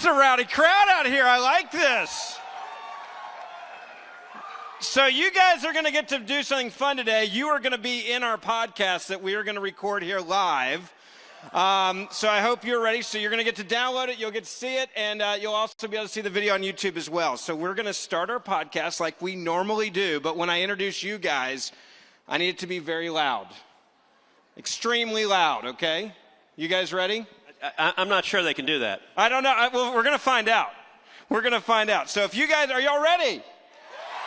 is a rowdy crowd out here. I like this. So you guys are going to get to do something fun today. You are going to be in our podcast that we are going to record here live. So I hope you're ready. So you're going to get to download it. You'll get to see it. And you'll also be able to see the video on YouTube as well. So we're going to start our podcast like we normally do. But when I introduce you guys, I need it to be very loud. Extremely loud, okay? You guys ready? I'm not sure they can do that. I don't know. Well, we're going to find out. We're going to find out. So if you guys, are y'all ready?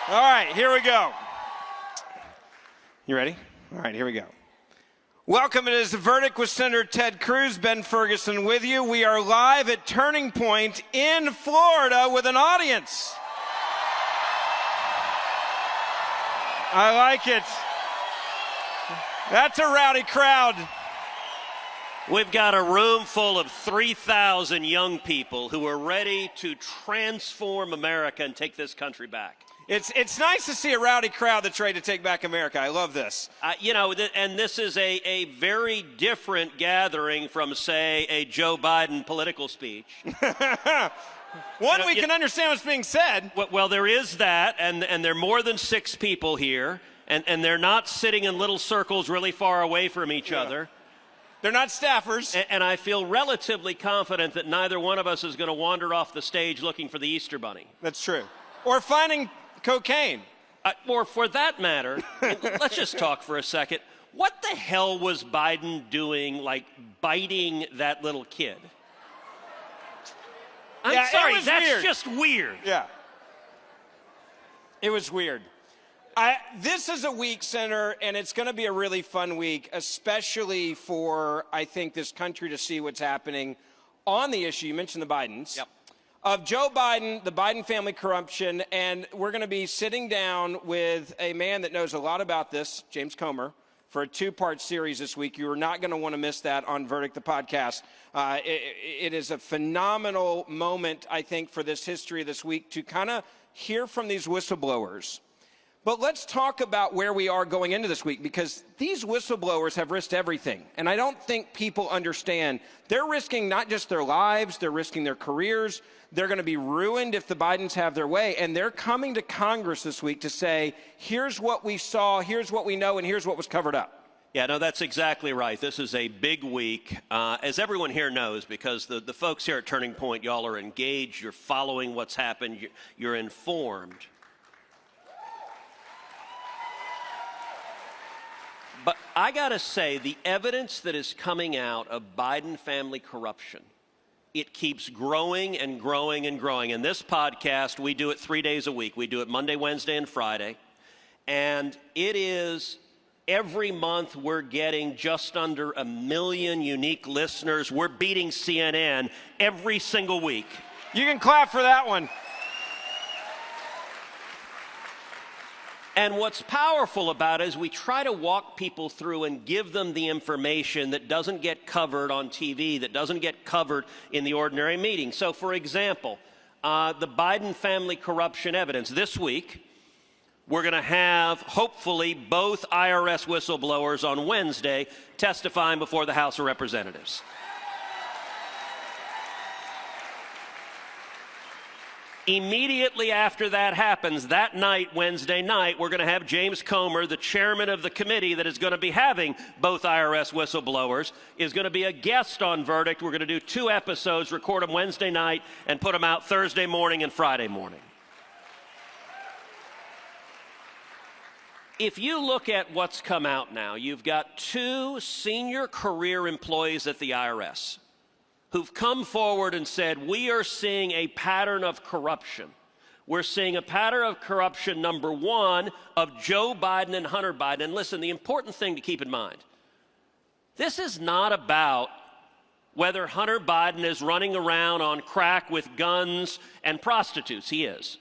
All right, here we go. You ready? All right, here we go. Welcome. It is The Verdict with Senator Ted Cruz, Ben Ferguson with you. We are live at Turning Point in Florida with an audience. I like it. That's a rowdy crowd. We've got a room full of 3,000 young people who are ready to transform America and take this country back. It's nice to see a rowdy crowd that's ready to take back America. I love this. And this is a very different gathering from, say, a Joe Biden political speech. We can understand what's being said. Well, there is that, and there are more than 6 people here, and they're not sitting in little circles really far away from each other. They're not staffers. And I feel relatively confident that neither one of us is going to wander off the stage looking for the Easter Bunny. That's true. Or finding cocaine. Or for that matter, let's just talk for a second. What the hell was Biden doing, like biting that little kid? I'm sorry, that's weird. Just weird. Yeah. It was weird. This is a week, Senator, and it's going to be a really fun week, especially for, I think, this country to see what's happening on the issue. You mentioned the Bidens. Yep. Of Joe Biden, the Biden family corruption, and we're going to be sitting down with a man that knows a lot about this, James Comer, for a 2-part series this week. You are not going to want to miss that on Verdict, the podcast. It is a phenomenal moment, I think, for this history this week to kind of hear from these whistleblowers. But let's talk about where we are going into this week, because these whistleblowers have risked everything. And I don't think people understand. They're risking not just their lives, they're risking their careers. They're going to be ruined if the Bidens have their way. And they're coming to Congress this week to say, here's what we saw, here's what we know, and here's what was covered up. Yeah, no, that's exactly right. This is a big week, as everyone here knows, because the folks here at Turning Point, y'all are engaged, you're following what's happened, you're informed. But I got to say, the evidence that is coming out of Biden family corruption, it keeps growing and growing and growing. In this podcast, we do it 3 days a week. We do it Monday, Wednesday, and Friday. And it is every month we're getting just under 1 million unique listeners. We're beating CNN every single week. You can clap for that one. And what's powerful about it is we try to walk people through and give them the information that doesn't get covered on TV, that doesn't get covered in the ordinary meeting. So, for example, the Biden family corruption evidence. This week, we're going to have, hopefully, both IRS whistleblowers on Wednesday testifying before the House of Representatives. Immediately after that happens, that night, Wednesday night, we're going to have James Comer, the chairman of the committee that is going to be having both IRS whistleblowers, is going to be a guest on Verdict. We're going to do 2 episodes, record them Wednesday night, and put them out Thursday morning and Friday morning. If you look at what's come out now, you've got 2 senior career employees at the IRS who've come forward and said, we are seeing a pattern of corruption. We're seeing a pattern of corruption, number 1, of Joe Biden and Hunter Biden. And listen, the important thing to keep in mind, this is not about whether Hunter Biden is running around on crack with guns and prostitutes. He is.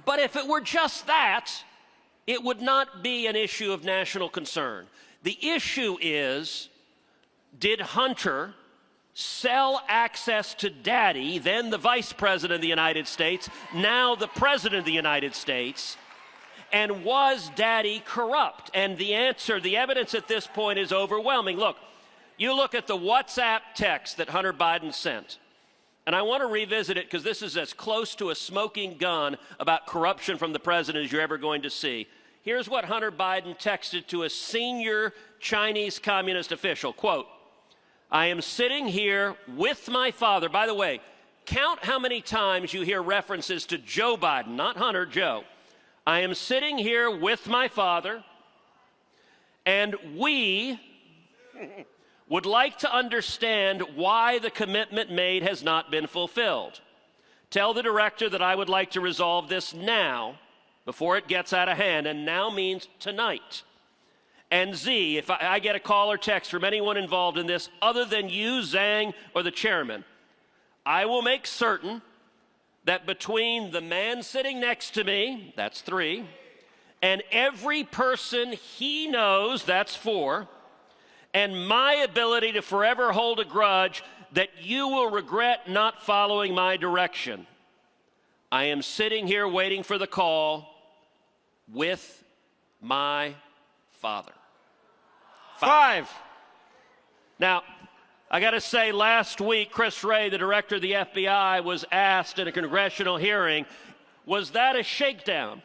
But if it were just that, it would not be an issue of national concern. The issue is, did Hunter sell access to Daddy, then the Vice President of the United States, now the President of the United States, and was Daddy corrupt? And the answer, the evidence at this point is overwhelming. Look, You look at the WhatsApp text that Hunter Biden sent, and I want to revisit it because this is as close to a smoking gun about corruption from the president as you're ever going to see. Here's what Hunter Biden texted to a senior Chinese communist official, quote, "I am sitting here with my father." By the way, count how many times you hear references to Joe Biden, not Hunter, Joe. "I am sitting here with my father, and we would like to understand why the commitment made has not been fulfilled. Tell the director that I would like to resolve this now before it gets out of hand," and now means tonight. "And Z, if I get a call or text from anyone involved in this other than you, Zhang, or the chairman, I will make certain that between the man sitting next to me," that's 3, "and every person he knows," that's 4, "and my ability to forever hold a grudge, that you will regret not following my direction. I am sitting here waiting for the call with my father." 5. Now, I got to say, last week, Chris Wray, the director of the FBI, was asked in a congressional hearing, was that a shakedown?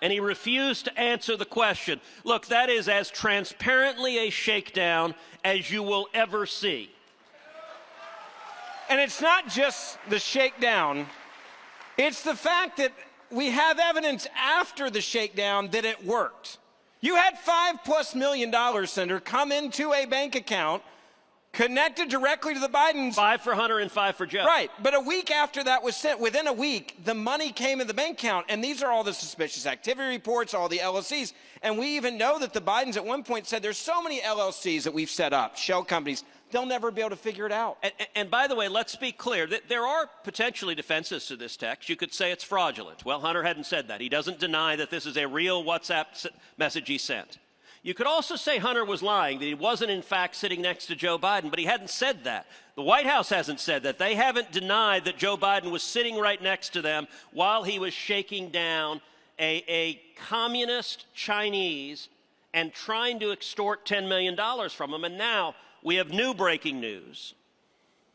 And he refused to answer the question. Look, that is as transparently a shakedown as you will ever see. And it's not just the shakedown. It's the fact that we have evidence after the shakedown that it worked. You had $5+ million, Senator, come into a bank account connected directly to the Bidens. 5 for Hunter and 5 for Joe. Right, but a week after that was sent, within a week, the money came in the bank account, and these are all the suspicious activity reports, all the LLCs, and we even know that the Bidens at one point said there's so many LLCs that we've set up, shell companies, they'll never be able to figure it out. And by the way, let's be clear, that there are potentially defenses to this text. You could say it's fraudulent. Well, Hunter hadn't said that. He doesn't deny that this is a real WhatsApp message he sent. You could also say Hunter was lying, that he wasn't in fact sitting next to Joe Biden, but he hadn't said that. The White House hasn't said that. They haven't denied that Joe Biden was sitting right next to them while he was shaking down a communist Chinese and trying to extort $10 million from him. And now we have new breaking news.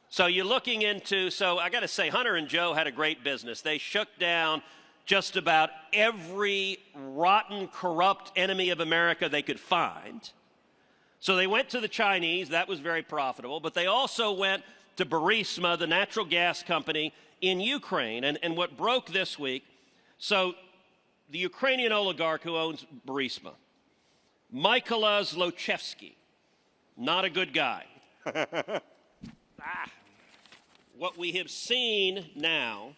So you're looking into, so I got to say, Hunter and Joe had a great business. They shook down just about every rotten, corrupt enemy of America they could find. So they went to the Chinese. That was very profitable. But they also went to Burisma, the natural gas company in Ukraine. And what broke this week, so the Ukrainian oligarch who owns Burisma, Mykola Zlochevsky, not a good guy. What we have seen now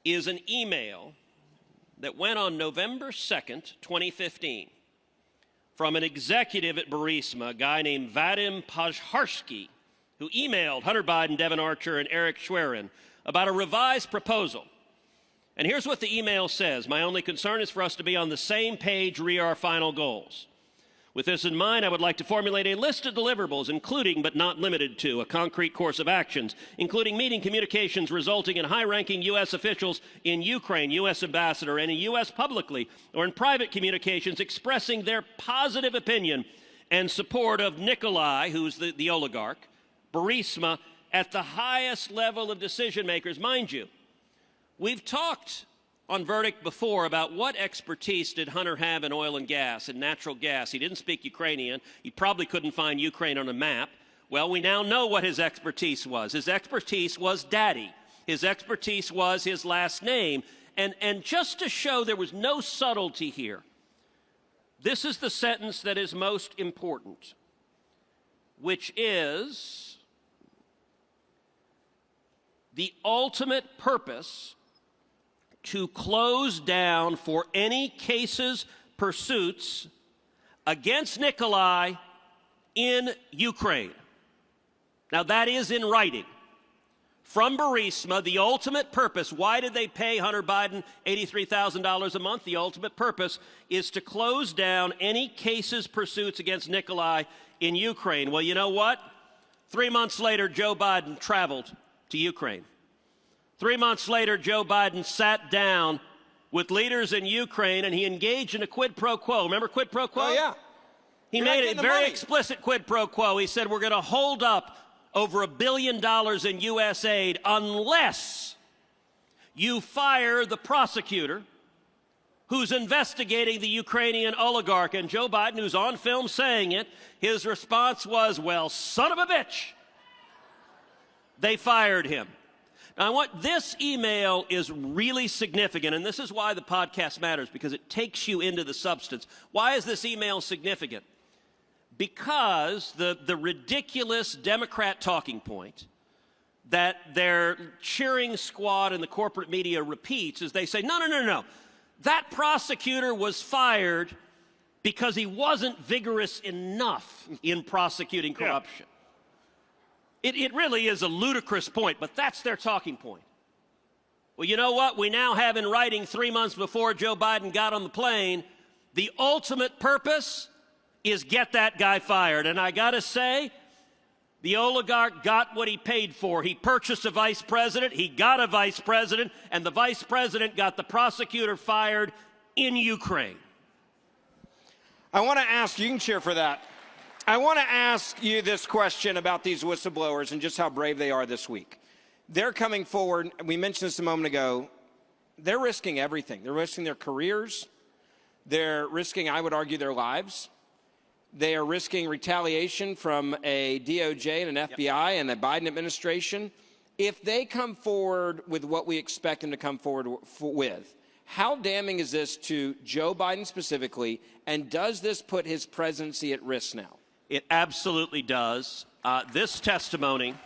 is an email that went on November 2nd, 2015, from an executive at Burisma, a guy named Vadim Pajharsky, who emailed Hunter Biden, Devin Archer, and Eric Schwerin about a revised proposal. And here's what the email says: "My only concern is for us to be on the same page re our final goals. With this in mind, I would like to formulate a list of deliverables, including but not limited to a concrete course of actions, including meeting communications resulting in high-ranking U.S. officials in Ukraine, U.S. ambassador, and in U.S. publicly or in private communications expressing their positive opinion and support of Nikolai," who's the oligarch, Burisma, "at the highest level of decision makers." Mind you, we've talked on Verdict before about what expertise did Hunter have in oil and gas and natural gas. He didn't speak Ukrainian. He probably couldn't find Ukraine on a map. Well, we now know what his expertise was. His expertise was daddy. His expertise was his last name. And just to show there was no subtlety here, this is the sentence that is most important, which is, "The ultimate purpose to close down for any cases, pursuits against Nikolai in Ukraine." Now that is in writing. From Burisma, the ultimate purpose, why did they pay Hunter Biden $83,000 a month? The ultimate purpose is to close down any cases, pursuits against Nikolai in Ukraine. Well, you know what? 3 months later, Joe Biden traveled to Ukraine. 3 months later, Joe Biden sat down with leaders in Ukraine and he engaged in a quid pro quo. Remember quid pro quo? Oh, yeah. He made a very explicit quid pro quo. He said, we're going to hold up over $1 billion in U.S. aid unless you fire the prosecutor who's investigating the Ukrainian oligarch. And Joe Biden, who's on film saying it, his response was, well, son of a bitch. They fired him. Now, this email is really significant, and this is why the podcast matters, because it takes you into the substance. Why is this email significant? Because the ridiculous Democrat talking point that their cheering squad in the corporate media repeats is they say, no. That prosecutor was fired because he wasn't vigorous enough in prosecuting corruption. Yeah. It really is a ludicrous point, but that's their talking point. Well, you know what? We now have in writing 3 months before Joe Biden got on the plane, the ultimate purpose is get that guy fired. And I got to say, the oligarch got what he paid for. He purchased a vice president, he got a vice president, and the vice president got the prosecutor fired in Ukraine. I want to ask, you can cheer for that. I want to ask you this question about these whistleblowers and just how brave they are this week. They're coming forward, we mentioned this a moment ago, they're risking everything. They're risking their careers. They're risking, I would argue, their lives. They are risking retaliation from a DOJ and an FBI and the Biden administration. If they come forward with what we expect them to come forward with, how damning is this to Joe Biden specifically, and does this put his presidency at risk now? It absolutely does. This testimony,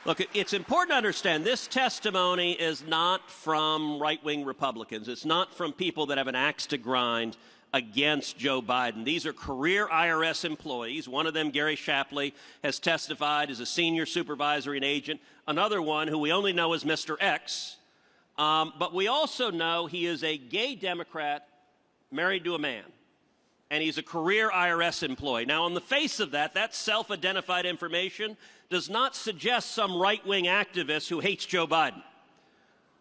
look, it's important to understand this testimony is not from right-wing Republicans. It's not from people that have an axe to grind against Joe Biden. These are career IRS employees. One of them, Gary Shapley, has testified as a senior supervisory and agent. Another one, who we only know as Mr. X, but we also know he is a gay Democrat married to a man. And he's a career IRS employee. Now, on the face of that self-identified information does not suggest some right-wing activist who hates Joe Biden.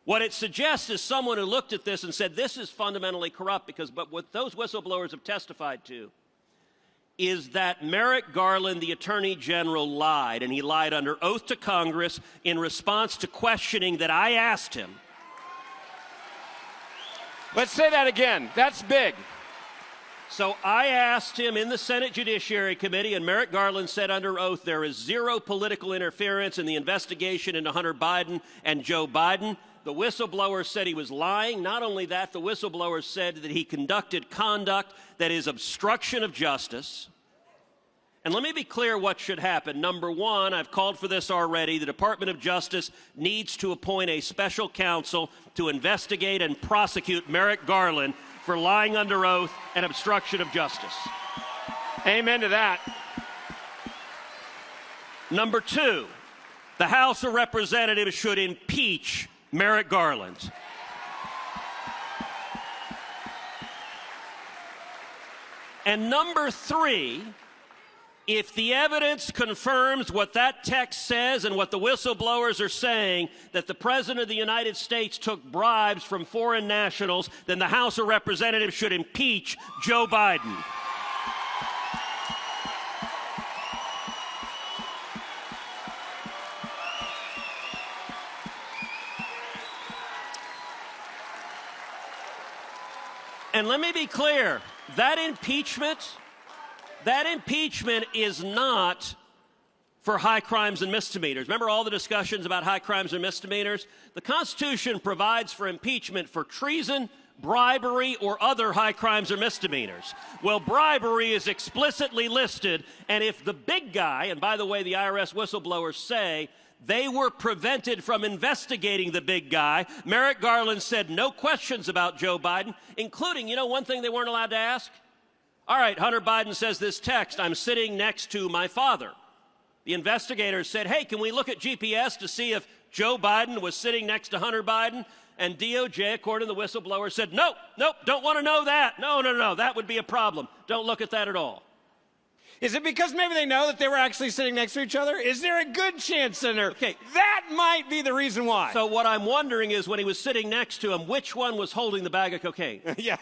What it suggests is someone who looked at this and said, this is fundamentally corrupt, but what those whistleblowers have testified to is that Merrick Garland, the Attorney General, lied, and he lied under oath to Congress in response to questioning that I asked him. Let's say that again. That's big. So I asked him in the Senate Judiciary Committee, and Merrick Garland said under oath there is zero political interference in the investigation into Hunter Biden and Joe Biden. The whistleblower said he was lying. Not only that, the whistleblower said that he conducted conduct that is obstruction of justice. And let me be clear what should happen. Number one, I've called for this already. The Department of Justice needs to appoint a special counsel to investigate and prosecute Merrick Garland for lying under oath and obstruction of justice. Amen to that. Number two, the House of Representatives should impeach Merrick Garland. And number three, if the evidence confirms what that text says and what the whistleblowers are saying, that the President of the United States took bribes from foreign nationals, then the House of Representatives should impeach Joe Biden. And let me be clear, that impeachment is not for high crimes and misdemeanors. Remember all the discussions about high crimes and misdemeanors? The Constitution provides for impeachment for treason, bribery, or other high crimes or misdemeanors. Well, bribery is explicitly listed, and if the big guy, and by the way, the IRS whistleblowers say they were prevented from investigating the big guy. Merrick Garland said no questions about Joe Biden, including, one thing they weren't allowed to ask? All right, Hunter Biden says this text, I'm sitting next to my father. The investigators said, hey, can we look at GPS to see if Joe Biden was sitting next to Hunter Biden? And DOJ, according to the whistleblower, said, nope, don't want to know that. No, that would be a problem. Don't look at that at all. Is it because maybe they know that they were actually sitting next to each other? Is there a good chance in there? Okay, that might be the reason why. So what I'm wondering is when he was sitting next to him, which one was holding the bag of cocaine? Yeah.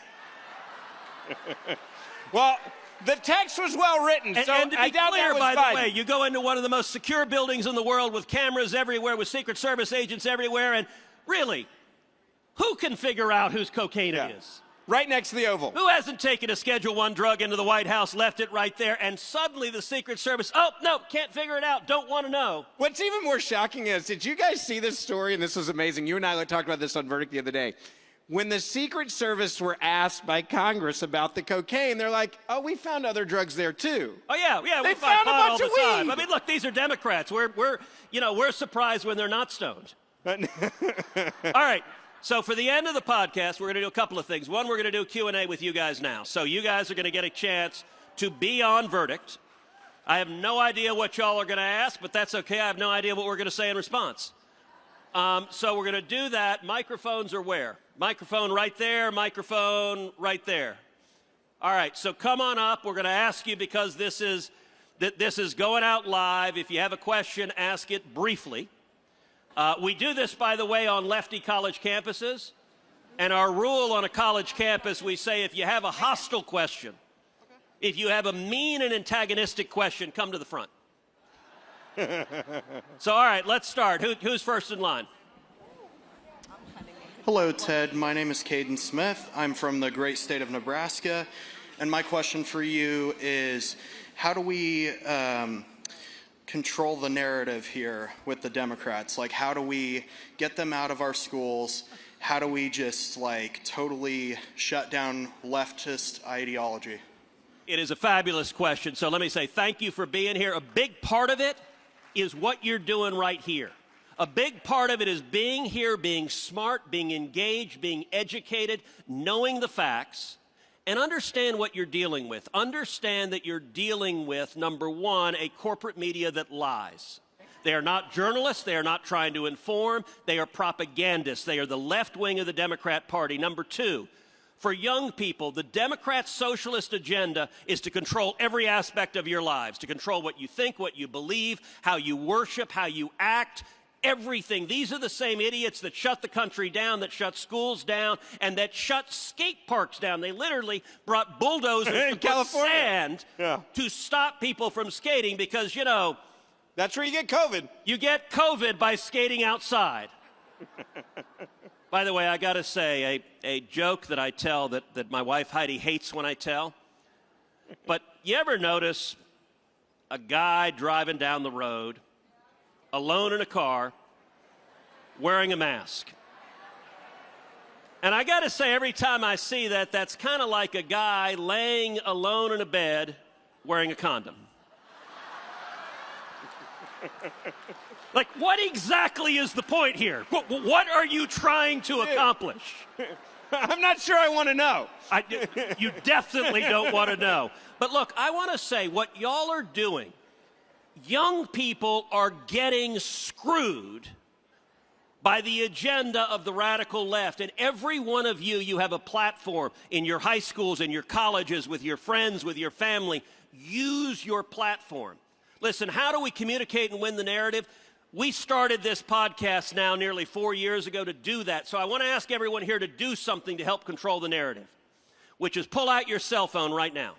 Well, The text was well written, so and to I be doubt clear, that was by Biden. the way, you go into one of the most secure buildings in the world with cameras everywhere, with Secret Service agents everywhere, and really, who can figure out whose cocaine it is? Right next to the Oval. Who hasn't taken a Schedule I drug into the White House, left it right there, and suddenly the Secret Service, oh, no, can't figure it out, don't want to know. What's even more shocking is, did you guys see this story? And this was amazing. You and I talked about this on Verdict the other day. When the Secret Service were asked by Congress about the cocaine, they're like, oh, we found other drugs there, too. Oh, yeah, They we find found a pot bunch all of the time. weed. I mean, look, these are Democrats. We're surprised when they're not stoned. All right. So for the end of the podcast, we're going to do a couple of things. One, we're going to do Q&A with you guys now. So you guys are going to get a chance to be on Verdict. I have no idea what y'all are going to ask, but that's okay. I have no idea what we're going to say in response. So we're going to do that. Microphones are where? Microphone right there, microphone right there. All right, so come on up. We're going to ask you, because this is going out live. If you have a question, ask it briefly. We do this, by the way, on lefty college campuses. And our rule on a college campus, we say if you have a hostile question, if you have a mean and antagonistic question, come to the front. So, all right, let's start. Who's first in line? Hello, Ted. My name is Caden Smith. I'm from the great state of Nebraska. And my question for you is, how do we control the narrative here with the Democrats? Like, how do we get them out of our schools? How do we just, like, totally shut down leftist ideology? It is a fabulous question. So let me say thank you for being here. A big part of it is what you're doing right here. A big part of it is being here, being smart, being engaged, being educated, knowing the facts, and understand what you're dealing with. Understand that you're dealing with, number one, a corporate media that lies. They are not journalists. They are not trying to inform. They are propagandists. They are the left wing of the Democrat Party. Number two, for young people, the Democrat socialist agenda is to control every aspect of your lives, to control what you think, what you believe, how you worship, how you act, everything. These are the same idiots that shut the country down, that shut schools down, and that shut skate parks down. They literally brought bulldozers to put sand to stop people from skating because, you know, that's where you get COVID. You get COVID by skating outside. By the way, I got to say, a joke that I tell that my wife Heidi hates when I tell. But you ever notice a guy driving down the road, alone in a car, wearing a mask? And I got to say, every time I see that, that's kind of like a guy laying alone in a bed wearing a condom. Like, what exactly is the point here? What are you trying to accomplish? I'm not sure I want to know. You definitely don't want to know. But look, I want to say what y'all are doing, young people are getting screwed by the agenda of the radical left. And every one of you have a platform in your high schools, in your colleges, with your friends, with your family. Use your platform. Listen, how do we communicate and win the narrative? We started this podcast now nearly 4 years ago to do that. So I want to ask everyone here to do something to help control the narrative, which is pull out your cell phone right now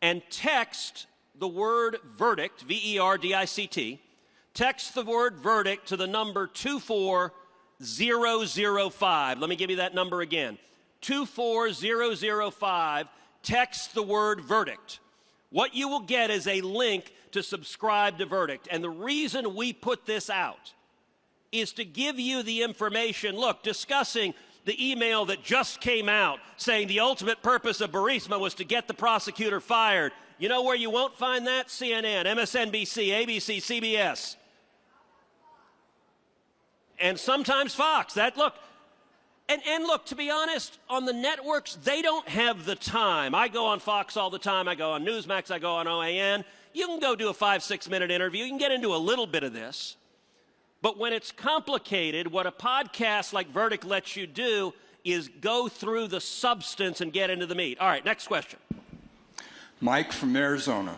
and text the word verdict, V-E-R-D-I-C-T. Text the word verdict to the number 24005. Let me give you that number again. 24005. Text the word verdict. What you will get is a link to subscribe to Verdict. And the reason we put this out is to give you the information, look, discussing the email that just came out saying the ultimate purpose of Burisma was to get the prosecutor fired. You know where you won't find that? CNN, MSNBC, ABC, CBS. And sometimes Fox. And look, to be honest, on the networks, they don't have the time. I go on Fox all the time. I go on Newsmax. I go on OAN. You can go do a 5-6 minute interview. You can get into a little bit of this. But when it's complicated, what a podcast like Verdict lets you do is go through the substance and get into the meat. All right, next question. Mike from Arizona.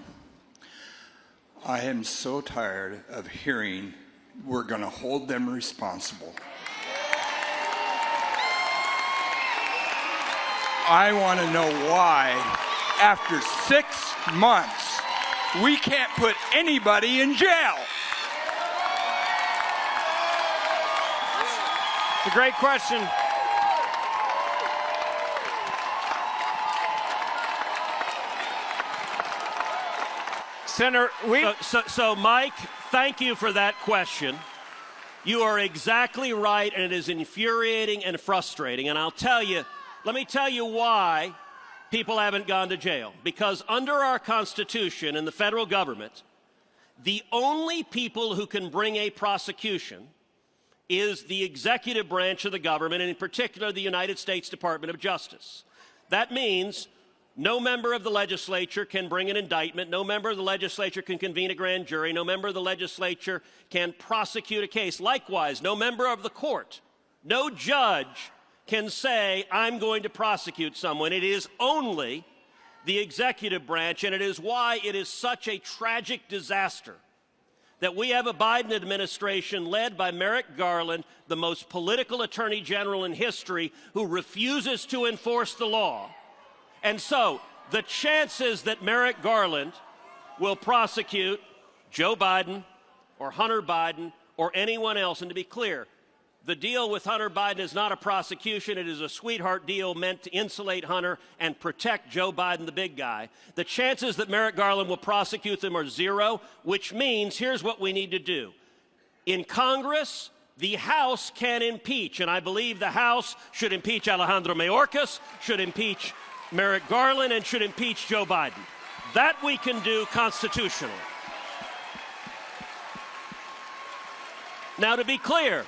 I am so tired of hearing we're going to hold them responsible. I want to know why after 6 months, we can't put anybody in jail. It's a great question. Senator, So, Mike, thank you for that question. You are exactly right, and it is infuriating and frustrating. And let me tell you why people haven't gone to jail. Because under our Constitution and the federal government, the only people who can bring a prosecution is the executive branch of the government, and in particular, the United States Department of Justice. That means no member of the legislature can bring an indictment. No member of the legislature can convene a grand jury. No member of the legislature can prosecute a case. Likewise, no member of the court, no judge can say, I'm going to prosecute someone. It is only the executive branch, and it is why it is such a tragic disaster that we have a Biden administration led by Merrick Garland, the most political attorney general in history, who refuses to enforce the law. And so the chances that Merrick Garland will prosecute Joe Biden or Hunter Biden or anyone else, and to be clear, the deal with Hunter Biden is not a prosecution. It is a sweetheart deal meant to insulate Hunter and protect Joe Biden, the big guy. The chances that Merrick Garland will prosecute them are zero, which means here's what we need to do. In Congress, the House can impeach, and I believe the House should impeach Alejandro Mayorkas, should impeach Merrick Garland, and should impeach Joe Biden. That we can do constitutionally. Now, to be clear,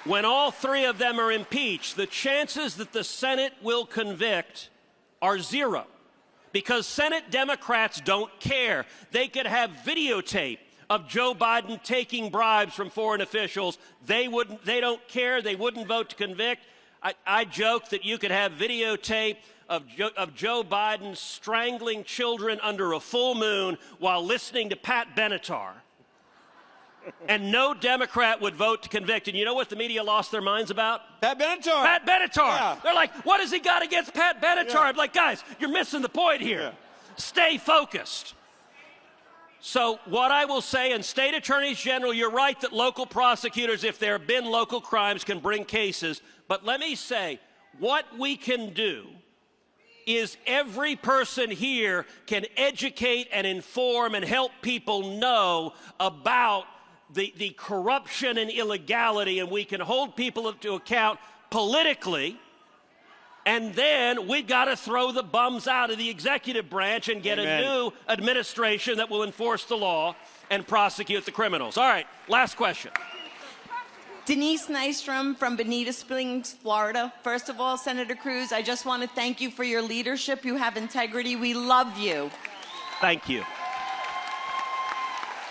when all three of them are impeached, the chances that the Senate will convict are zero, because Senate Democrats don't care. They could have videotape of Joe Biden taking bribes from foreign officials. They don't care. They wouldn't vote to convict. I joke that you could have videotape of Joe Biden strangling children under a full moon while listening to Pat Benatar. And no Democrat would vote to convict. And you know what the media lost their minds about? Pat Benatar. Pat Benatar. Yeah. They're like, what has he got against Pat Benatar? Yeah. I'm like, guys, you're missing the point here. Yeah. Stay focused. So what I will say, and state attorneys general, you're right that local prosecutors, if there have been local crimes, can bring cases. But let me say, what we can do is every person here can educate and inform and help people know about the corruption and illegality, and we can hold people to account politically. And then we've got to throw the bums out of the executive branch and get Amen. a new administration that will enforce the law and prosecute the criminals. All right, last question. Denise Nystrom from Bonita Springs, Florida. First of all, Senator Cruz, I just want to thank you for your leadership. You have integrity. We love you. Thank you.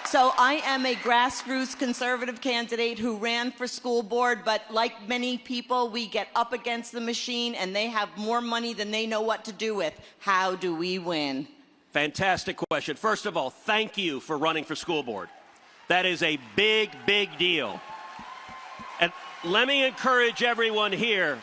So I am a grassroots conservative candidate who ran for school board, but like many people, we get up against the machine and they have more money than they know what to do with. How do we win? Fantastic question. First of all, thank you for running for school board. That is a big, big deal. And let me encourage everyone here,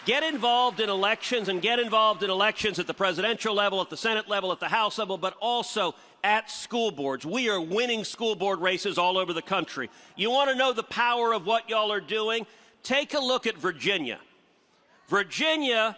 get involved in elections, and get involved in elections at the presidential level, at the Senate level, at the House level, but also at school boards. We are winning school board races all over the country. You want to know the power of what y'all are doing? Take a look at Virginia. Virginia,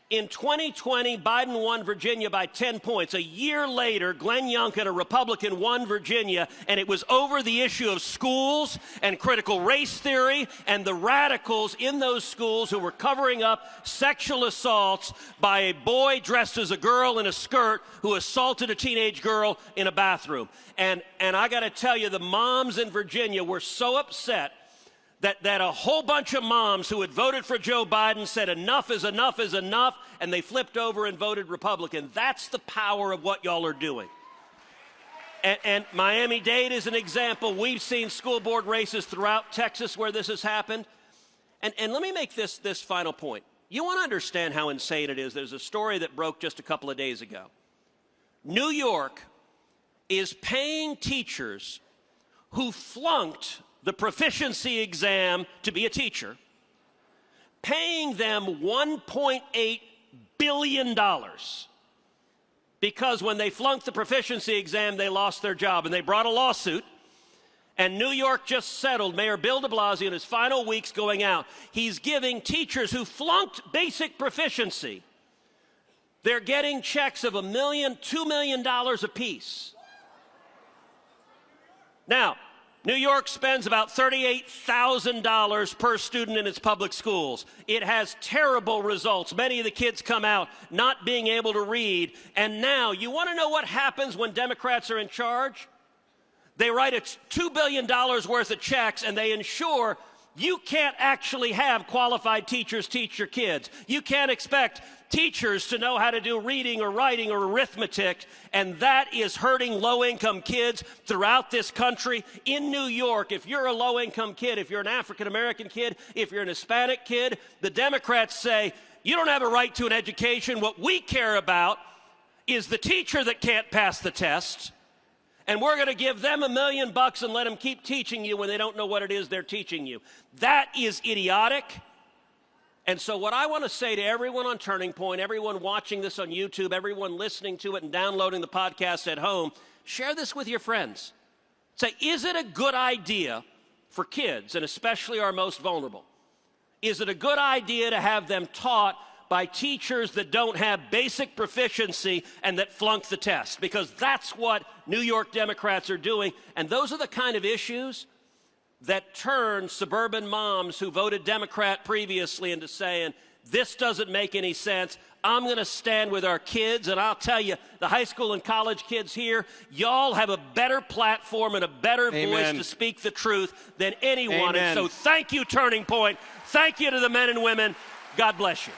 in 2020, Biden won Virginia by 10 points. A year later, Glenn Youngkin, a Republican, won Virginia, and it was over the issue of schools and critical race theory and the radicals in those schools who were covering up sexual assaults by a boy dressed as a girl in a skirt who assaulted a teenage girl in a bathroom. And I got to tell you, the moms in Virginia were so upset that a whole bunch of moms who had voted for Joe Biden said enough is enough is enough, and they flipped over and voted Republican. That's the power of what y'all are doing. And Miami-Dade is an example. We've seen school board races throughout Texas where this has happened. And let me make this final point. You want to understand how insane it is. There's a story that broke just a couple of days ago. New York is paying teachers who flunked the proficiency exam to be a teacher, paying them $1.8 billion because when they flunked the proficiency exam, they lost their job. And they brought a lawsuit. And New York just settled. Mayor Bill de Blasio, in his final weeks going out, he's giving teachers who flunked basic proficiency, they're getting checks of $1 million, $2 million apiece. Now, New York spends about $38,000 per student in its public schools. It has terrible results. Many of the kids come out not being able to read. And now, you want to know what happens when Democrats are in charge? They write $2 billion worth of checks, and they ensure you can't actually have qualified teachers teach your kids. You can't expect teachers to know how to do reading or writing or arithmetic, and that is hurting low-income kids throughout this country. In New York, if you're a low-income kid, if you're an African-American kid, if you're an Hispanic kid, the Democrats say, you don't have a right to an education. What we care about is the teacher that can't pass the test, and we're going to give them $1 million and let them keep teaching you when they don't know what it is they're teaching you. That is idiotic. And so what I want to say to everyone on Turning Point, everyone watching this on YouTube, everyone listening to it and downloading the podcast at home, share this with your friends. Say, is it a good idea for kids, and especially our most vulnerable, is it a good idea to have them taught by teachers that don't have basic proficiency and that flunk the test? Because that's what New York Democrats are doing. And those are the kind of issues that turn suburban moms who voted Democrat previously into saying, this doesn't make any sense. I'm going to stand with our kids. And I'll tell you, the high school and college kids here, y'all have a better platform and a better voice to speak the truth than anyone. And so thank you, Turning Point. Thank you to the men and women. God bless you.